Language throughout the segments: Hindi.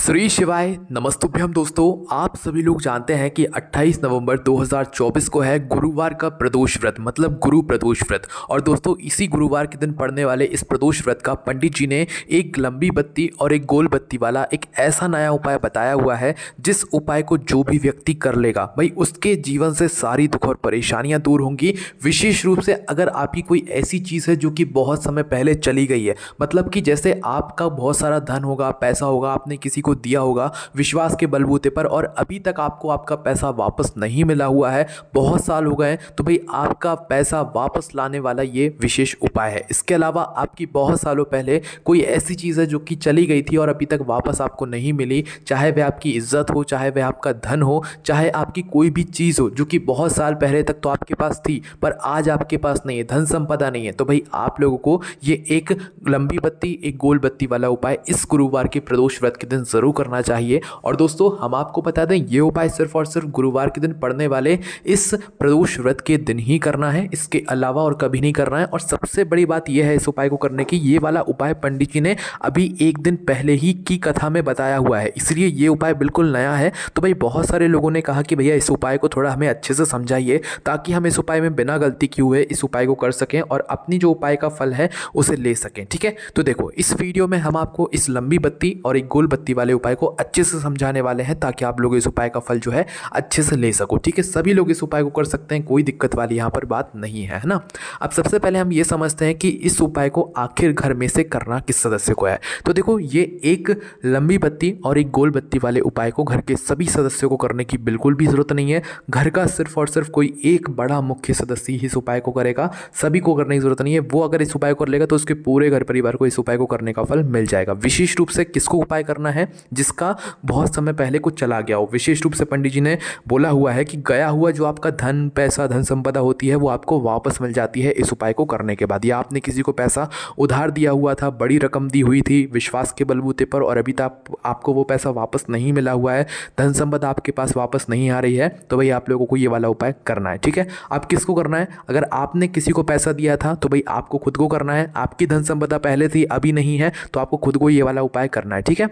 श्री शिवाय नमस्तुभ्यम। दोस्तों, आप सभी लोग जानते हैं कि 28 नवंबर 2024 को है गुरुवार का प्रदोष व्रत, मतलब गुरु प्रदोष व्रत। और दोस्तों, इसी गुरुवार के दिन पड़ने वाले इस प्रदोष व्रत का पंडित जी ने एक लंबी बत्ती और एक गोल बत्ती वाला एक ऐसा नया उपाय बताया हुआ है, जिस उपाय को जो भी व्यक्ति कर लेगा भाई उसके जीवन से सारी दुख और परेशानियां दूर होंगी। विशेष रूप से अगर आपकी कोई ऐसी चीज़ है जो कि बहुत समय पहले चली गई है, मतलब कि जैसे आपका बहुत सारा धन होगा, पैसा होगा, आपने किसी को दिया होगा विश्वास के बलबूते पर और अभी तक आपको आपका पैसा वापस नहीं मिला हुआ है, बहुत साल हो गए, तो भाई आपका पैसा वापस लाने वाला ये विशेष उपाय है। इसके अलावा आपकी बहुत सालों पहले कोई ऐसी चीज़ है जो कि चली गई थी और अभी तक वापस आपको नहीं मिली, चाहे वह आपकी इज्जत हो, चाहे वह आपका धन हो, चाहे आपकी कोई भी चीज़ हो जो कि बहुत साल पहले तक तो आपके पास थी पर आज आपके पास नहीं है, धन संपदा नहीं है, तो भाई आप लोगों को ये एक लंबी बत्ती एक गोल बत्ती वाला उपाय इस गुरुवार के प्रदोष व्रत के दिन जरूर करना चाहिए। और दोस्तों, हम आपको बता दें ये उपाय सिर्फ और सिर्फ गुरुवार के दिन पड़ने वाले इस प्रदोष व्रत के दिन ही करना है, इसके अलावा और कभी नहीं करना है। और सबसे बड़ी बात यह है इस उपाय को करने की, ये वाला उपाय पंडित जी ने अभी एक दिन पहले ही की कथा में बताया हुआ है, इसलिए ये उपाय बिल्कुल नया है। तो भाई बहुत सारे लोगों ने कहा कि भैया इस उपाय को थोड़ा हमें अच्छे से समझाइए ताकि हम इस उपाय में बिना गलती किए हुए इस उपाय को कर सकें और अपनी जो उपाय का फल है उसे ले सकें। ठीक है, तो देखो इस वीडियो में हम आपको इस लंबी बत्ती और एक गोल बत्ती वाले उपाय को अच्छे से समझाने वाले हैं ताकि आप लोग इस उपाय का फल जो है अच्छे से ले सको। ठीक है, सभी लोग इस उपाय को कर सकते हैं, कोई दिक्कत वाली यहाँ पर बात नहीं है ना। अब सबसे पहले हम ये समझते हैं कि इस उपाय को आखिर घर में से करना किस सदस्य को है। तो देखो, ये एक लंबी बत्ती और एक गोल बत्ती वाले उपाय को घर के सभी सदस्यों को करने की बिल्कुल भी जरूरत नहीं है। घर का सिर्फ और सिर्फ कोई एक बड़ा मुख्य सदस्य ही इस उपाय को करेगा, सभी को करने की जरूरत नहीं है। वो अगर इस उपाय को कर लेगा तो उसके पूरे घर परिवार को इस उपाय को करने का फल मिल जाएगा। विशेष रूप से किसको उपाय करना है? जिसका बहुत समय पहले कुछ चला गया हो। विशेष रूप से पंडित जी ने बोला हुआ है कि गया हुआ जो आपका धन, पैसा, धन संपदा होती है वो आपको वापस मिल जाती है इस उपाय को करने के बाद। या आपने किसी को पैसा उधार दिया हुआ था, बड़ी रकम दी हुई थी विश्वास के बलबूते पर और अभी तक आपको वो पैसा वापस नहीं मिला हुआ है, धन संपदा आपके पास वापस नहीं आ रही है, तो भाई आप लोगों को ये वाला उपाय करना है। ठीक है, आप किसको करना है? अगर आपने किसी को पैसा दिया था तो भाई आपको खुद को करना है। आपकी धन संपदा पहले थी अभी नहीं है तो आपको खुद को ये वाला उपाय करना है। ठीक है,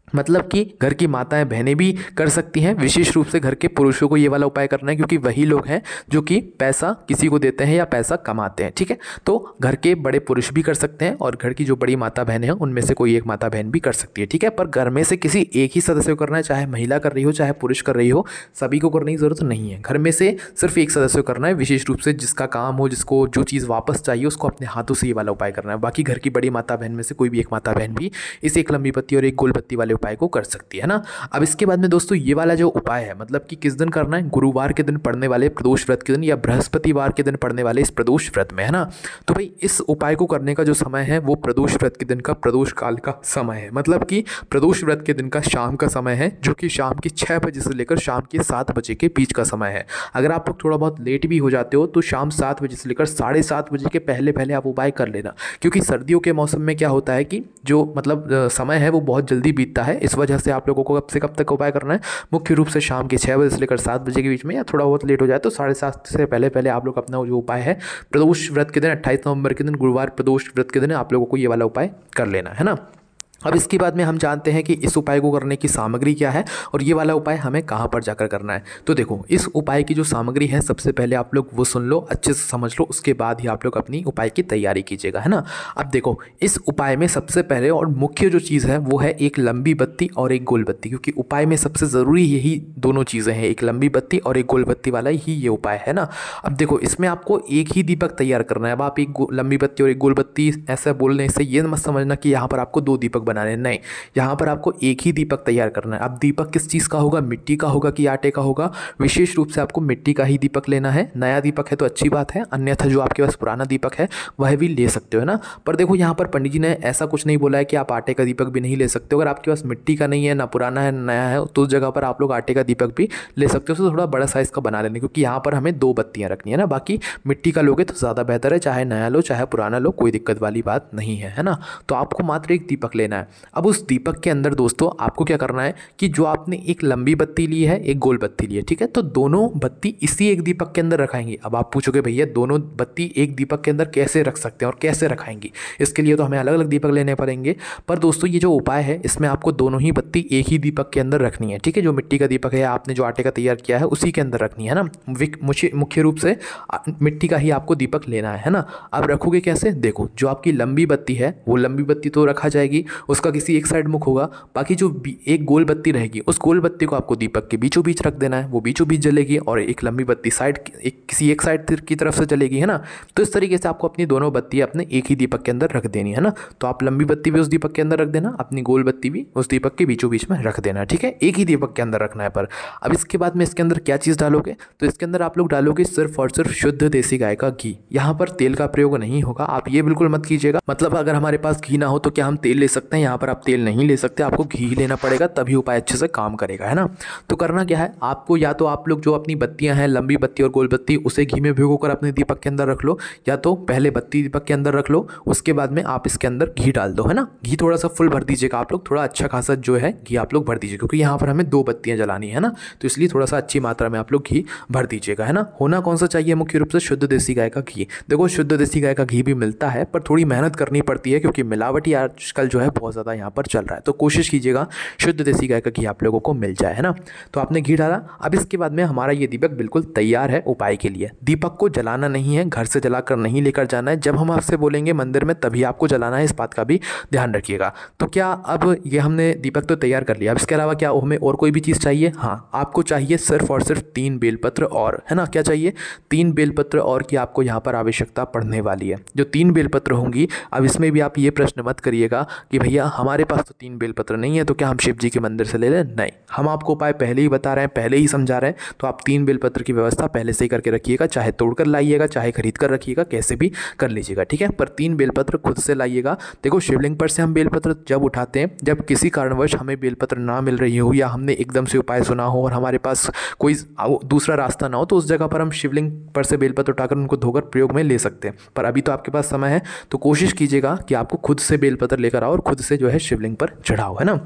मतलब कि घर की माताएं बहनें भी कर सकती हैं, विशेष रूप से घर के पुरुषों को ये वाला उपाय करना है क्योंकि वही लोग हैं जो कि पैसा किसी को देते हैं या पैसा कमाते हैं। ठीक है, तो घर के बड़े पुरुष भी कर सकते हैं और घर की जो बड़ी माता बहनें हैं उनमें से कोई एक माता बहन भी कर सकती है। ठीक है, पर घर में से किसी एक ही सदस्य को करना है, चाहे महिला कर रही हो चाहे पुरुष कर रही हो, सभी को करने की जरूरत नहीं है। घर में से सिर्फ एक सदस्य को करना है, विशेष रूप से जिसका काम हो, जिसको जो चीज़ वापस चाहिए उसको अपने हाथों से ये वाला उपाय करना है। बाकी घर की बड़ी माता बहन में से कोई भी एक माता बहन भी इस एक लंबी बत्ती और एक गोल बत्ती वाले उपाय को कर सकती है ना। अब इसके बाद में दोस्तों ये वाला जो उपाय है, मतलब कि किस दिन करना है? गुरुवार के दिन पड़ने वाले प्रदोष व्रत के दिन या बृहस्पतिवार के दिन पड़ने वाले इस प्रदोष व्रत में, है ना। तो भाई इस उपाय को करने का जो समय है वो प्रदोष व्रत के दिन का प्रदोष काल का समय है, मतलब कि प्रदोष व्रत के दिन का शाम का समय है, जो कि शाम के 6 बजे से लेकर शाम के 7 बजे के बीच का समय है। अगर आप लोग थोड़ा बहुत लेट भी हो जाते हो तो शाम 7 बजे से लेकर 7:30 बजे के पहले पहले आप उपाय कर लेना, क्योंकि सर्दियों के मौसम में क्या होता है कि जो मतलब समय है वो बहुत जल्दी बीतता है। इस वजह से आप लोगों को कब से कब तक उपाय करना है? मुख्य रूप से शाम के 6 बजे से लेकर 7 बजे के बीच में, या थोड़ा बहुत लेट हो जाए तो 7:30 से पहले पहले आप लोग अपना जो उपाय है प्रदोष व्रत के दिन 28 नवंबर के दिन गुरुवार प्रदोष व्रत के दिन आप लोगों को ये वाला उपाय कर लेना है ना। अब इसके बाद में हम जानते हैं कि इस उपाय को करने की सामग्री क्या है और ये वाला उपाय हमें कहाँ पर जाकर करना है। तो देखो, इस उपाय की जो सामग्री है सबसे पहले आप लोग वो सुन लो, अच्छे से समझ लो, उसके बाद ही आप लोग अपनी उपाय की तैयारी कीजिएगा, है ना। अब देखो, इस उपाय में सबसे पहले और मुख्य जो चीज़ है वो है एक लंबी बत्ती और एक गोल बत्ती, क्योंकि उपाय में सबसे ज़रूरी यही दोनों चीज़ें हैं, एक लंबी बत्ती और एक गोल बत्ती वाला ही ये उपाय है ना। अब देखो, इसमें आपको एक ही दीपक तैयार करना है। अब आप एक लंबी बत्ती और एक गोल बत्ती ऐसा बोलने से ये मत समझना कि यहाँ पर आपको 2 दीपक बनाने, नहीं, यहाँ पर आपको एक ही दीपक तैयार करना है। अब दीपक किस चीज़ का होगा? मिट्टी का होगा कि आटे का होगा? विशेष रूप से आपको मिट्टी का ही दीपक लेना है। नया दीपक है तो अच्छी बात है, अन्यथा जो आपके पास पुराना दीपक है वह भी ले सकते हो ना। पर देखो, यहाँ पर पंडित जी ने ऐसा कुछ नहीं बोला है कि आप आटे का दीपक भी नहीं ले सकते हो। अगर आपके पास मिट्टी का नहीं है, ना पुराना है नया है, तो उस जगह पर आप लोग आटे का दीपक भी ले सकते हो। तो थोड़ा बड़ा साइज़ का बना लेना, क्योंकि यहाँ पर हमें 2 बत्तियाँ रखनी है ना। बाकी मिट्टी का लोगे तो ज़्यादा बेहतर है, चाहे नया लो चाहे पुराना लो, कोई दिक्कत वाली बात नहीं है, है ना। तो आपको मात्र एक दीपक लेना है। अब उस दीपक के अंदर दोस्तों आपको क्या करना है कि जो आपने एक लंबी बत्ती ली है, एक गोल बत्ती ली है, ठीक है, तो दोनों बत्ती इसी एक दीपक के अंदर रखाएंगे। अब आप पूछोगे भैया दोनों बत्ती एक दीपक के अंदर कैसे रख सकते हैं और कैसे रखाएंगे, इसके लिए तो हमें अलग अलग दीपक लेने पड़ेंगे। पर दोस्तों ये जो उपाय है इसमें आपको दोनों ही बत्ती एक ही दीपक के अंदर रखनी है, ठीक है। जो मिट्टी का दीपक है, आपने जो आटे का तैयार किया है उसी के अंदर रखनी है ना। मुख्य रूप से मिट्टी का ही आपको दीपक लेना है ना। अब रखोगे कैसे, देखो जो आपकी लंबी बत्ती है वो लंबी बत्ती तो रखा जाएगी, उसका किसी एक साइड मुख होगा। बाकी जो एक गोल बत्ती रहेगी उस गोल बत्ती को आपको दीपक के बीचों बीच रख देना है, वो बीचों बीच जलेगी। और एक लंबी बत्ती किसी एक साइड की तरफ से जलेगी, है ना। तो इस तरीके से आपको अपनी दोनों बत्तियाँ अपने एक ही दीपक के अंदर रख देनी है ना। तो आप लंबी बत्ती भी उस दीपक के अंदर रख देना, अपनी गोल बत्ती भी उस दीपक के बीचों बीच में रख देना, ठीक है। एक ही दीपक के अंदर रखना है। पर अब इसके बाद में इसके अंदर क्या चीज़ डालोगे, तो इसके अंदर आप लोग डालोगे सिर्फ और सिर्फ शुद्ध देसी गाय का घी। यहाँ पर तेल का प्रयोग नहीं होगा, आप ये बिल्कुल मत कीजिएगा। मतलब अगर हमारे पास घी ना हो तो क्या हम तेल ले सकते हैं, यहाँ पर आप तेल नहीं ले सकते, आपको घी ही लेना पड़ेगा, तभी उपाय अच्छे से काम करेगा, है ना। तो करना क्या है आपको, या तो आप लोग जो अपनी बत्तियां हैं लंबी बत्ती और गोल बत्ती उसे घी में भिगोकर अपने दीपक के अंदर रख लो, या तो पहले बत्ती दीपक के अंदर रख लो, उसके बाद में आप इसके अंदर घी डाल दो, है ना। घी थोड़ा सा फुल भर दीजिएगा आप लोग, थोड़ा अच्छा खासा जो है घी आप लोग भर दीजिए, क्योंकि यहाँ पर हमें 2 बत्तियां जलानी है ना, तो इसलिए थोड़ा सा अच्छी मात्रा में आप लोग घी भर दीजिएगा, है ना। होना कौन सा चाहिए, मुख्य रूप से शुद्ध देसी गाय का घी। देखो शुद्ध देसी गाय का घी भी मिलता है पर थोड़ी मेहनत करनी पड़ती है, क्योंकि मिलावटी आजकल जो है बहुत ज़्यादा यहाँ पर चल रहा है। तो कोशिश कीजिएगा शुद्ध देसी गाय का घी आप लोगों को मिल जाए, है ना। तो आपने घी डाला। अब इसके बाद में हमारा ये दीपक बिल्कुल तैयार है उपाय के लिए। दीपक को जलाना नहीं है, घर से जलाकर नहीं लेकर जाना है, जब हम आपसे बोलेंगे मंदिर में तभी आपको जलाना है, इस बात का भी ध्यान रखिएगा। तो क्या अब ये हमने दीपक तो तैयार कर लिया, अब इसके अलावा क्या हमें और कोई भी चीज़ चाहिए, हाँ आपको चाहिए सिर्फ और सिर्फ 3 बेलपत्र और, है ना। क्या चाहिए, 3 बेलपत्र और की आपको यहाँ पर आवश्यकता पड़ने वाली है। जो 3 बेलपत्र होंगी, अब इसमें भी आप ये प्रश्न मत करिएगा कि भैया हमारे पास तो 3 बेलपत्र नहीं है तो क्या हम शिव जी के मंदिर से ले लें, नहीं, हम आपको उपाय पहले ही बता रहे हैं, पहले ही समझा रहे हैं। तो आप 3 बेलपत्र की व्यवस्था पहले से ही करके रखिएगा, चाहे तोड़कर लाइएगा चाहे खरीद कर रखिएगा, कैसे भी कर लीजिएगा, ठीक है। पर 3 बेलपत्र खुद से लाइएगा। देखो शिवलिंग पर से हम बेलपत्र जब उठाते हैं, जब किसी कारणवश हमें बेलपत्र ना मिल रही हो या हमने एकदम से उपाय सुना हो और हमारे पास कोई दूसरा रास्ता ना हो, तो उस जगह पर हम शिवलिंग पर से बेलपत्र उठाकर उनको धोकर प्रयोग में ले सकते हैं। पर अभी तो आपके पास समय है, तो कोशिश कीजिएगा कि आपको खुद से बेलपत्र लेकर आओ और खुद से जो है शिवलिंग पर चढ़ाओ, है ना।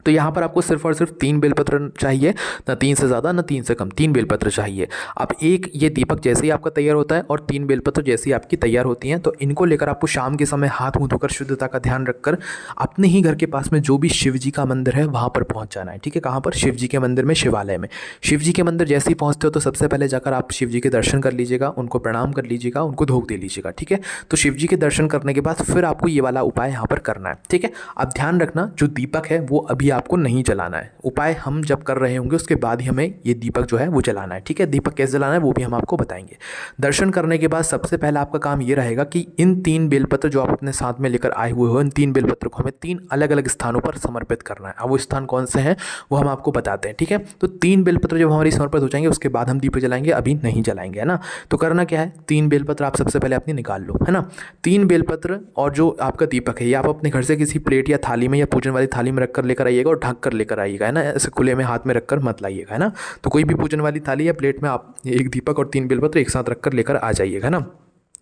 तो यहाँ पर आपको सिर्फ और सिर्फ 3 बेलपत्र चाहिए, ना 3 से ज़्यादा ना 3 से कम, 3 बेलपत्र चाहिए। अब एक ये दीपक जैसे ही आपका तैयार होता है और 3 बेलपत्र जैसे ही आपकी तैयार होती हैं, तो इनको लेकर आपको शाम के समय हाथ मुँह धोकर शुद्धता का ध्यान रखकर अपने ही घर के पास में जो भी शिव जी का मंदिर है वहाँ पर पहुँच जाना है, ठीक है। कहाँ पर, शिव जी के मंदिर में, शिवालय में। शिव जी के मंदिर जैसे ही पहुँचते हो तो सबसे पहले जाकर आप शिव जी के दर्शन कर लीजिएगा, उनको प्रणाम कर लीजिएगा, उनको धूप दे लीजिएगा, ठीक है। तो शिव जी के दर्शन करने के बाद फिर आपको ये वाला उपाय यहाँ पर करना है, ठीक है। अब ध्यान रखना जो दीपक है वो अभी आपको नहीं जलाना है, उपाय हम जब कर रहे होंगे उसके बाद ही हमें ये दीपक जो है वो जलाना है, ठीक है। दीपक कैसे जलाना है वो भी हम आपको बताएंगे। दर्शन करने के बाद सबसे पहले आपका काम ये रहेगा कि इन 3 बेलपत्र जो आप अपने साथ में लेकर आए हुए हो, इन 3 बेलपत्र को हमें 3 अलग अलग स्थानों पर समर्पित करना है। अब वो स्थान कौन से हैं वो हम आपको बताते हैं, ठीक है। तो 3 बेलपत्र जब हमारी समर्पित हो जाएंगे उसके बाद हम दीपक जलाएंगे, अभी नहीं जलाएंगे, है ना। तो करना क्या है, 3 बेलपत्र आप सबसे पहले अपनी निकाल लो, है ना। 3 बेलपत्र और जो आपका दीपक है ये आप अपने घर से किसी प्लेट या थाली में या पूजन वाली थाली में रखकर लेकर आइएगा और ढक कर लेकर आइएगा, है ना। ऐसे खुले में हाथ में रखकर मत लाइएगा, है ना। तो कोई भी पूजन वाली थाली या प्लेट में आप एक दीपक और 3 बेलपत्र एक साथ रखकर लेकर आ जाइएगा, है ना।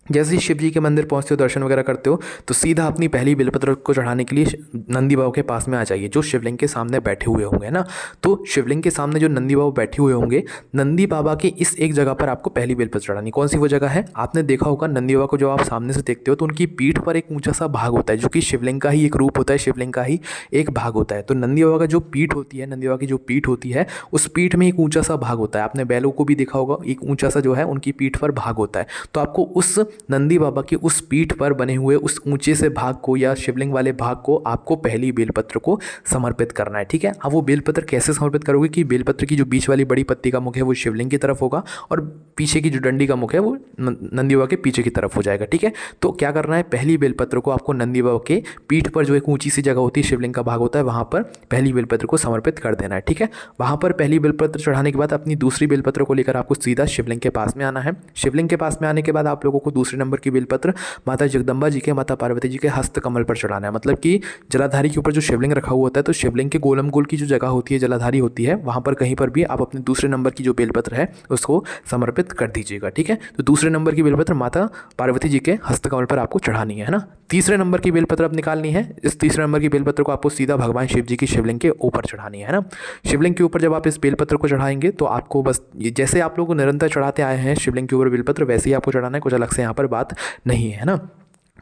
जैसे ही शिव जी के मंदिर पहुंचते हो, दर्शन वगैरह करते हो, तो सीधा अपनी पहली बेलपत्र को चढ़ाने के लिए नंदी बाबा के पास में आ जाइए, जो शिवलिंग के सामने बैठे हुए होंगे ना। तो शिवलिंग के सामने जो नंदी बाबा बैठे हुए होंगे, नंदी बाबा के इस एक जगह पर आपको पहली बेलपत्र चढ़ानी। कौन सी वो जगह है, आपने देखा होगा नंदी बाबा को जब आप सामने से देखते हो तो उनकी पीठ पर एक ऊंचा सा भाग होता है, जो कि शिवलिंग का ही एक रूप होता है, शिवलिंग का ही एक भाग होता है। तो नंदी बाबा का जो पीठ होती है, नंदी बाबा की जो पीठ होती है, उस पीठ में एक ऊंचा सा भाग होता है। आपने बैलों को भी देखा होगा, एक ऊंचा सा जो है उनकी पीठ पर भाग होता है। तो आपको उस नंदी बाबा की उस पीठ पर बने हुए उस ऊंचे से भाग को या शिवलिंग वाले भाग को आपको पहली बेलपत्र को समर्पित करना है, ठीक है। अब वो बेलपत्र कैसे समर्पित करोगे कि बेलपत्र की जो बीच वाली बड़ी पत्ती का मुख है वो शिवलिंग की तरफ होगा और पीछे की जो डंडी का मुख है वो नंदी बाबा के पीछे की तरफ हो जाएगा, ठीक है। तो क्या करना है, पहली बेलपत्र को आपको नंदी बाबा के पीठ पर जो एक ऊंची सी जगह होती है, शिवलिंग का भाग होता है, वहां पर पहली बेलपत्र को समर्पित कर देना है, ठीक है। वहां पर पहली बेलपत्र चढ़ाने के बाद अपनी दूसरी बेलपत्र को लेकर आपको सीधा शिवलिंग के पास में आना है। शिवलिंग के पास में आने के बाद आप लोगों को दूसरे नंबर की बेलपत्र माता जगदम्बा जी के, माता पार्वती जी के हस्त कमल पर चढ़ाना है। मतलब कि जलाधारी के ऊपर जो शिवलिंग रखा हुआ होता है, तो शिवलिंग के गोलम गोल की जो जगह होती है, जलाधारी होती है, वहां पर कहीं पर भी आप अपने दूसरे नंबर की जो बेलपत्र है उसको समर्पित कर दीजिएगा, ठीक है। तो दूसरे नंबर की बेलपत्र माता पार्वती जी के हस्त कमल पर आपको चढ़ानी है ना। तीसरे नंबर की बेलपत्र अब निकालनी है। इस तीसरे नंबर की बेलपत्र को आपको सीधा भगवान शिव जी की शिवलिंग के ऊपर चढ़ानी है ना। शिवलिंग के ऊपर जब आप इस बेलपत्र को चढ़ाएंगे तो आपको बस जैसे आप लोग निरंतर चढ़ाते आए हैं शिवलिंग के ऊपर बेलपत्र, वैसे ही आपको चढ़ाना है, कुछ अलग से यहाँ पर बात नहीं है ना।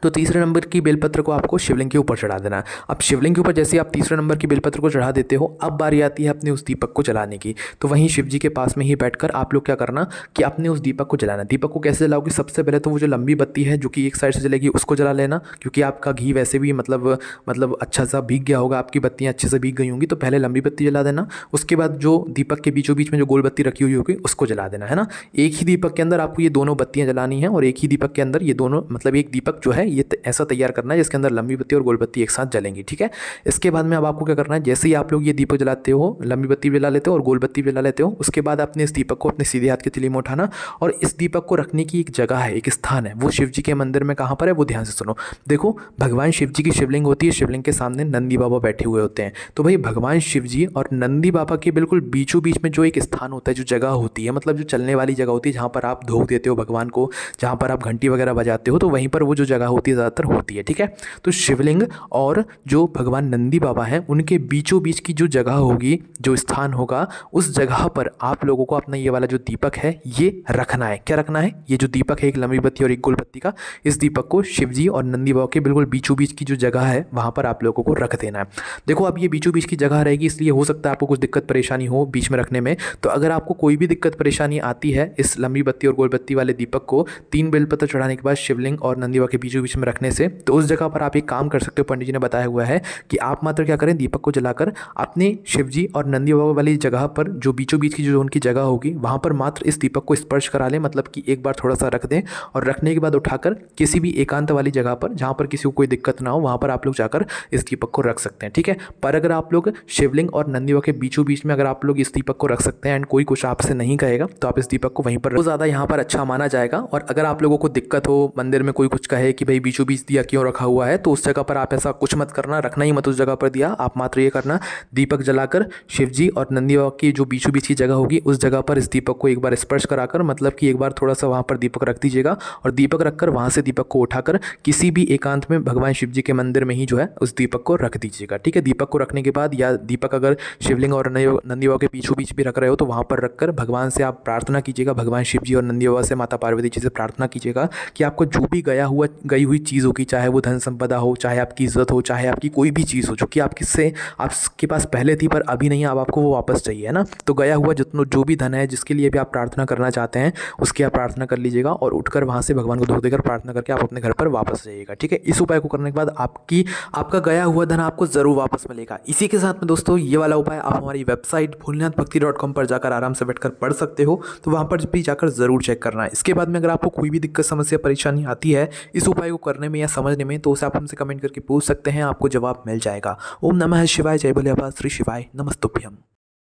तो तीसरे नंबर की बेलपत्र को आपको शिवलिंग के ऊपर चढ़ा देना है। अब शिवलिंग के ऊपर जैसे ही आप तीसरे नंबर की बेलपत्र को चढ़ा देते हो, अब बारी आती है अपने उस दीपक को जलाने की। तो वहीं शिव जी के पास में ही बैठकर आप लोग क्या करना कि अपने उस दीपक को जलाना। दीपक को कैसे जलाओगे? सबसे पहले तो वो जो लंबी बत्ती है जो कि एक साइड से जलेगी उसको जला लेना, क्योंकि आपका घी वैसे भी मतलब अच्छा सा भीग गया होगा, आपकी बत्तियाँ अच्छे से भीग गई होंगी, तो पहले लंबी बत्ती जला देना। उसके बाद जो दीपक के बीचों बीच में जो गोल बत्ती रखी हुई होगी उसको जला देना है ना। एक ही दीपक के अंदर आपको ये दोनों बत्तियाँ जलानी है और एक ही दीपक के अंदर ये दोनों मतलब एक दीपक जो है ये ऐसा तैयार करना है जिसके अंदर लंबी बत्ती और गोल बत्ती एक साथ जलेंगी, ठीक है। इसके बाद में अब आपको क्या करना है, जैसे ही आप लोग ये दीपक जलाते हो, लंबी बत्ती भी जला लेते हो और गोल बत्ती भी जला लेते हो, उसके बाद अपने इस दीपक को अपने सीधे हाथ की तिली में उठाना और इस दीपक को रखने की एक जगह है, एक स्थान है, वो शिव जी के मंदिर में कहाँ पर है वो ध्यान से सुनो। देखो भगवान शिव जी की शिवलिंग होती है, शिवलिंग के सामने नंदी बाबा बैठे हुए होते हैं। तो भाई भगवान शिव जी और नंदी बाबा के बिल्कुल बीचों बीच में जो एक स्थान होता है, जो जगह होती है, मतलब जो चलने वाली जगह होती है, जहाँ पर आप धोख देते हो भगवान को, जहाँ पर आप घंटी वगैरह बजाते हो, तो वहीं पर वो जो जगह होती है ज़्यादातर होती है, ठीक है। तो शिवलिंग और जो भगवान नंदी बाबा हैं उनके बीचों बीच की जो जगह होगी, जो स्थान होगा, उस जगह पर आप लोगों को अपना ये वाला जो दीपक है ये रखना है। क्या रखना है? ये जो दीपक है, एक लंबी बत्ती और एक गोल बत्ती का, इस दीपक को शिव जी और नंदी बाबा के बिल्कुल बीचों बीच की जो जगह है वहाँ पर आप लोगों को रख देना है। देखो अब ये बीचों बीच की जगह रहेगी, इसलिए हो सकता है आपको कुछ दिक्कत परेशानी हो बीच में रखने में। तो अगर आपको कोई भी दिक्कत परेशानी आती है इस लंबी बत्ती और गोल बत्ती वाले दीपक को 3 बेलपत्र चढ़ाने के बाद शिवलिंग और नंदी बाबा के बीचों बीच में रखने से, तो उस जगह पर आप एक काम कर सकते हो। पंडित जी ने बताया हुआ है कि आप मात्र क्या करें, दीपक को जलाकर अपने शिव जी और नंदी बाबा वाली जगह पर जो बीचों बीच की जो उनकी जगह होगी वहाँ पर मात्र इस दीपक को स्पर्श करा लें, मतलब कि एक बार थोड़ा सा रख दें और रखने के बाद उठाकर किसी भी एकांत वाली जगह पर जहाँ पर किसी को कोई दिक्कत ना हो वहाँ पर आप लोग जाकर इस दीपक को रख सकते हैं, ठीक है। पर अगर आप लोग शिवलिंग और नंदी बाबा के बीचों बीच में अगर आप लोग इस दीपक को रख सकते हैं एंड कोई कुछ आपसे नहीं कहेगा तो आप इस दीपक को वहीं पर वो ज़्यादा यहाँ पर अच्छा माना जाएगा। और अगर आप लोगों को दिक्कत हो, मंदिर में कोई कुछ कहे कि भाई बीचों बीच दिया क्यों रखा हुआ है, तो उस जगह पर आप ऐसा कुछ मत करना, रखना ही मत उस जगह पर दिया। आप मात्र ये करना, दीपक जलाकर शिव जी और नंदी बाबा की जो बीचों बीच की जगह होगी उस जगह पर इस दीपक को एक बार स्पर्श कराकर, मतलब कि एक बार थोड़ा सा वहाँ पर दीपक रख दीजिएगा और दीपक रखकर वहाँ से दीपक को उठाकर किसी भी एकांत में भगवान शिव जी के मंदिर में ही जो है उस दीपक को रख दीजिएगा, ठीक है। दीपक को रखने के बाद या दीपक अगर शिवलिंग और नंदी बाबा के बीचों बीच भी रख रहे हो तो वहाँ पर रखकर भगवान से आप प्रार्थना कीजिएगा, भगवान शिव जी और नंदी बाबा से, माता पार्वती जी से प्रार्थना कीजिएगा कि आपको जो भी गई हुई चीज़ होगी, चाहे वो धन संपदा हो, चाहे आपकी इज्जत हो, चाहे आपकी कोई भी चीज़ हो जो कि आपके पास पहले थी पर अभी नहीं, अब आपको वो वापस चाहिए, है ना। तो गया हुआ जितना जो भी धन है जिसके लिए भी आप प्रार्थना करना चाहते हैं उसकी आप प्रार्थना कर लीजिएगा और उठकर वहाँ से भगवान को धो देकर प्रार्थना करके आप अपने घर पर वापस जाइएगा, ठीक है। इस उपाय को करने के बाद आपका गया हुआ धन आपको ज़रूर वापस मिलेगा। इसी के साथ में दोस्तों ये वाला उपाय आप हमारी वेबसाइट भोलेनाथभक्ति.com पर जाकर आराम से बैठकर पढ़ सकते हो, तो वहाँ पर भी जाकर ज़रूर चेक करना है। इसके बाद में अगर आपको कोई भी दिक्कत, समस्या, परेशानी आती है इस उपाय को करने में या समझने में, तो उसे आप हमसे कमेंट करके पूछ सकते हैं, आपको जवाब मिल जाएगा। ओम नमः शिवाय, जय भोले बाबा, श्री शिवाय, नमस्तुभ्यम।